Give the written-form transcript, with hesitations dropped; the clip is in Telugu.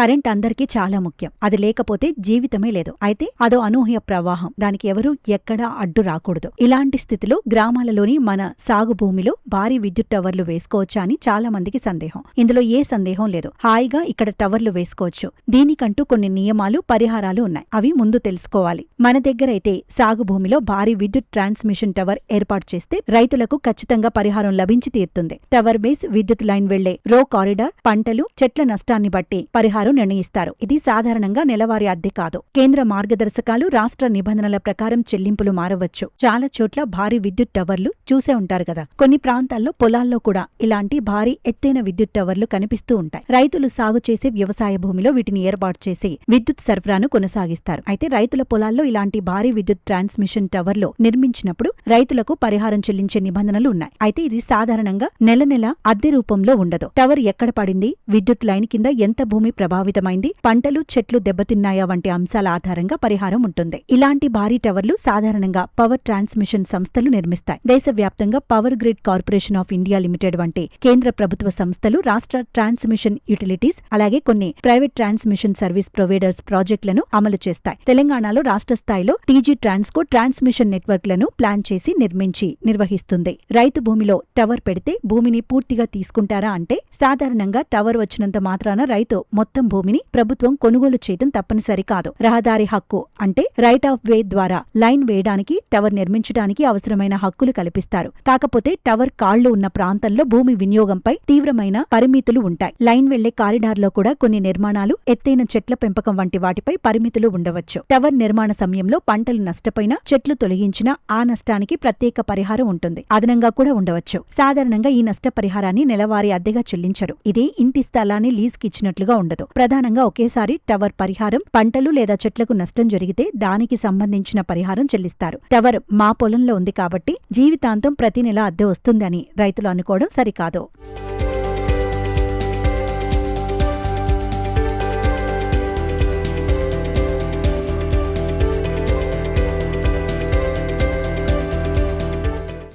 కరెంట్ అందరికీ చాలా ముఖ్యం. అది లేకపోతే జీవితమే లేదు. అయితే అదో అనూహ్య ప్రవాహం. దానికి ఎవరూ ఎక్కడా అడ్డు రాకూడదు. ఇలాంటి స్థితిలో గ్రామాలలోని మన సాగు భూమిలో భారీ విద్యుత్ టవర్లు వేసుకోవచ్చా అని చాలా మందికి సందేహం. ఇందులో ఏ సందేహం లేదు. హాయిగా ఇక్కడ టవర్లు వేసుకోవచ్చు. దీనికంటూ కొన్ని నియమాలు, పరిహారాలు ఉన్నాయి. అవి ముందు తెలుసుకోవాలి. మన దగ్గరైతే సాగు భూమిలో భారీ విద్యుత్ ట్రాన్స్మిషన్ టవర్ ఏర్పాటు చేస్తే రైతులకు ఖచ్చితంగా పరిహారం లభించి తీరుతుంది. టవర్ బేస్ విద్యుత్ లైన్ వెళ్లే రో కారిడార్, పంటలు, చెట్ల నష్టాన్ని బట్టి పరిహారం నిర్ణయిస్తారు. ఇది సాధారణంగా నెలవారీ అద్దె కాదు. కేంద్ర మార్గదర్శకాలు, రాష్ట్ర నిబంధనల ప్రకారం చెల్లింపులు మారవచ్చు. చాలా చోట్ల భారీ విద్యుత్ టవర్లు చూసే ఉంటారు కదా. కొన్ని ప్రాంతాల్లో పొలాల్లో కూడా ఇలాంటి భారీ ఎత్తైన విద్యుత్ టవర్లు కనిపిస్తూ ఉంటాయి. రైతులు సాగు చేసే వ్యవసాయ భూమిలో వీటిని ఏర్పాటు చేసి విద్యుత్ సరఫరాను కొనసాగిస్తారు. అయితే రైతుల పొలాల్లో ఇలాంటి భారీ విద్యుత్ ట్రాన్స్మిషన్ టవర్లు నిర్మించినప్పుడు రైతులకు పరిహారం చెల్లించే నిబంధనలు ఉన్నాయి. అయితే ఇది సాధారణంగా నెల నెల అద్దె రూపంలో ఉండదు. టవర్ ఎక్కడ పడింది, విద్యుత్ లైన్ కింద ఎంత భూమి ప్రభావితమైంది, పంటలు, చెట్లు దెబ్బతిన్నాయా వంటి అంశాల ఆధారంగా పరిహారం ఉంటుంది. ఇలాంటి భారీ టవర్లు సాధారణంగా పవర్ ట్రాన్స్మిషన్ సంస్థలు నిర్మిస్తాయి. దేశవ్యాప్తంగా power grid corporation of India limited వంటి కేంద్ర ప్రభుత్వ సంస్థలు, రాష్ట్ర ట్రాన్స్మిషన్ యుటిలిటీస్, అలాగే కొన్ని ప్రైవేట్ ట్రాన్స్మిషన్ సర్వీస్ ప్రొవైడర్స్ ప్రాజెక్టులను అమలు చేస్తాయి. తెలంగాణలో రాష్ట్ర స్థాయిలో టీజీ ట్రాన్స్కో ట్రాన్స్మిషన్ నెట్వర్క్లను ప్లాన్ చేసి నిర్వహిస్తుంది. రైతు భూమిలో టవర్ పెడితే భూమిని పూర్తిగా తీసుకుంటారా అంటే సాధారణంగా టవర్ వచ్చినంత మాత్రాన రైతు మొత్తం భూమిని ప్రభుత్వం కొనుగోలు చేయడం తప్పనిసరి కాదు. రహదారి హక్కు అంటే రైట్ ఆఫ్ వే ద్వారా లైన్ వేయడానికి, టవర్ నిర్మించడానికి అవసరమైన హక్కులు కల్పిస్తారు. కాకపోతే టవర్ కాళ్లు ఉన్న ప్రాంతంలో భూమి వినియోగంపై తీవ్రమైన పరిమితులు ఉంటాయి. లైన్ వెళ్లే కారిడార్లో కూడా కొన్ని నిర్మాణాలు, ఎత్తైన చెట్ల పెంపకం వంటి వాటిపై పరిమితులు ఉండవచ్చు. టవర్ నిర్మాణ సమయంలో పంటలు నష్టపోయినా, చెట్లు తొలగించినా ఆ నష్టానికి ప్రత్యేక పరిహారం ఉంటుంది. అదనంగా కూడా ఉండవచ్చు. సాధారణంగా ఈ నష్ట పరిహారాన్ని నెలవారీ అద్దెగా చెల్లించరు. ఇది ఇంటి స్థలాన్ని లీజ్కి ఇచ్చినట్లుగా ఉండదు. ప్రధానంగా ఒకేసారి టవర్ పరిహారం, పంటలు లేదా చెట్లకు నష్టం జరిగితే దానికి సంబంధించిన పరిహారం చెల్లిస్తారు. టవర్ మా పొలంలో ఉంది కాబట్టి జీవితాంతం ప్రతి నెల అద్దె వస్తుంది అని రైతులు అనుకోవడం సరికాదు.